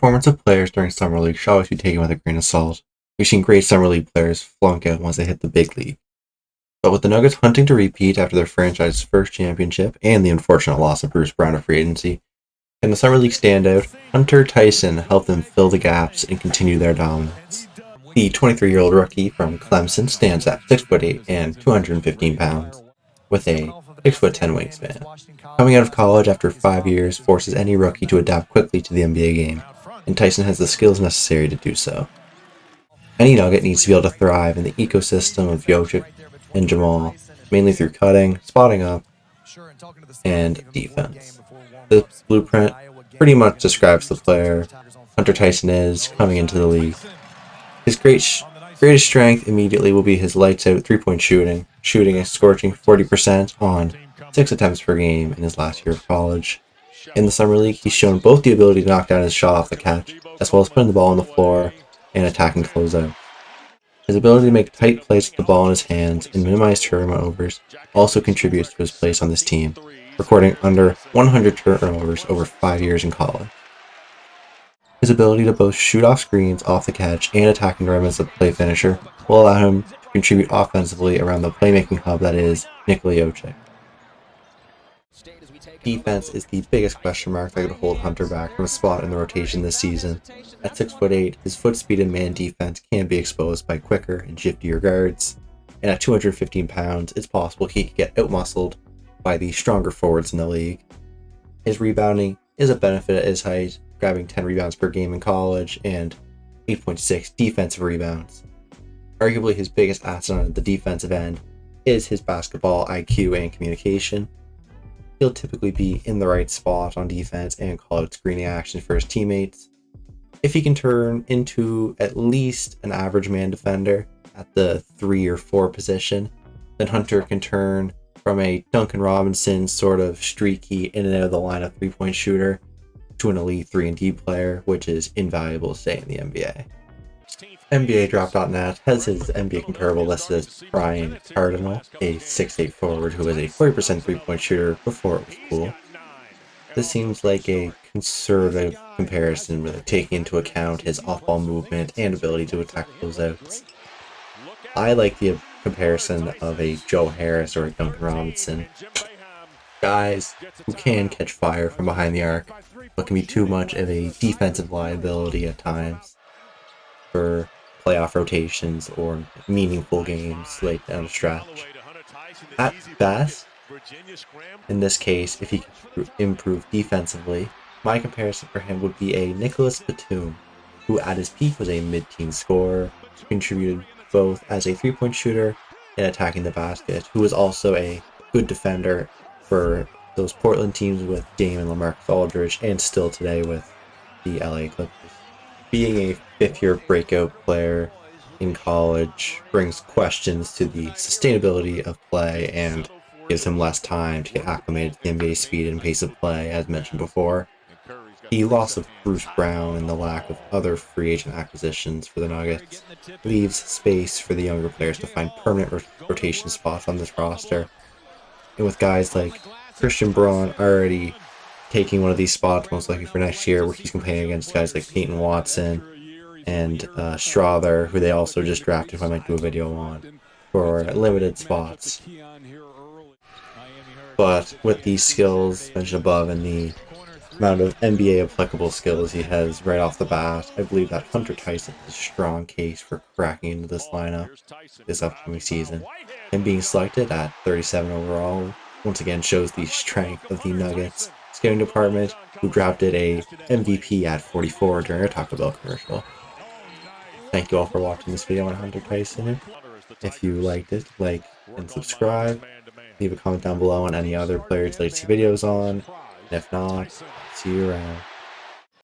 Performance of players during Summer League should always be taken with a grain of salt. We've seen great Summer League players flunk out once they hit the big league. But with the Nuggets hunting to repeat after their franchise's first championship and the unfortunate loss of Bruce Brown to free agency, can the Summer League standout Hunter Tyson help them fill the gaps and continue their dominance? The 23-year-old rookie from Clemson stands at 6'8" and 215 pounds, with a 6'10" wingspan. Coming out of college after 5 years forces any rookie to adapt quickly to the NBA game, and Tyson has the skills necessary to do so. Any Nugget needs to be able to thrive in the ecosystem of Jokic and Jamal, mainly through cutting, spotting up, and defense. This blueprint pretty much describes the player Hunter Tyson is coming into the league. His greatest strength immediately will be his lights-out three-point shooting a scorching 40% on 6 attempts per game in his last year of college. In the Summer League, he's shown both the ability to knock down his shot off the catch, as well as putting the ball on the floor and attacking closeout. His ability to make tight plays with the ball in his hands and minimize turnovers also contributes to his place on this team, recording under 100 turnovers over 5 years in college. His ability to both shoot off screens, off the catch, and attack environments as a play finisher will allow him to contribute offensively around the playmaking hub that is Nikola Jokic. Defense is the biggest question mark that could hold Hunter back from a spot in the rotation this season. At 6'8", his foot speed and man defense can be exposed by quicker and shiftier guards, and at 215 pounds, it's possible he could get outmuscled by the stronger forwards in the league. His rebounding is a benefit at his height, grabbing 10 rebounds per game in college and 8.6 defensive rebounds. Arguably his biggest asset on the defensive end is his basketball IQ and communication. He'll typically be in the right spot on defense and call out screening action for his teammates. If he can turn into at least an average man defender at the 3 or 4 position, then Hunter can turn from a Duncan Robinson sort of streaky in and out of the lineup three-point shooter to an elite 3-and-D player, which is invaluable to stay in the NBA. NBADraft.net has his NBA comparable listed as Brian Cardinal, a 6'8" forward who was a 40% three-point shooter before it was cool. This seems like a conservative comparison, really taking into account his off-ball movement and ability to attack closeouts. I like the comparison of a Joe Harris or a Duncan Robinson. Guys who can catch fire from behind the arc, but can be too much of a defensive liability at times for playoff rotations or meaningful games late down the stretch. At best, in this case, if he can improve defensively, my comparison for him would be a Nicholas Batum, who at his peak was a mid-teen scorer, contributed both as a three-point shooter and attacking the basket, who was also a good defender for those Portland teams with Dame and LaMarcus Aldridge, and still today with the LA Clippers. Being a fifth-year breakout player in college brings questions to the sustainability of play and gives him less time to get acclimated to the NBA speed and pace of play, as mentioned before. The loss of Bruce Brown and the lack of other free agent acquisitions for the Nuggets leaves space for the younger players to find permanent rotation spots on this roster. And with guys like Christian Braun already taking one of these spots most likely for next year, where he's competing against guys like Peyton Watson and Strother, who they also just drafted, who I might do a video on, for limited spots. But with these skills mentioned above and the amount of NBA applicable skills he has right off the bat, I believe that Hunter Tyson is a strong case for cracking into this lineup this upcoming season. And being selected at 37 overall once again shows the strength of the Nuggets scouting department, who drafted a MVP at 44 during a Taco Bell commercial. Thank you all for watching this video on Hunter Tyson. If you liked it, like and subscribe. Leave a comment down below on any other players you'd like to see videos on. And if not, see you around.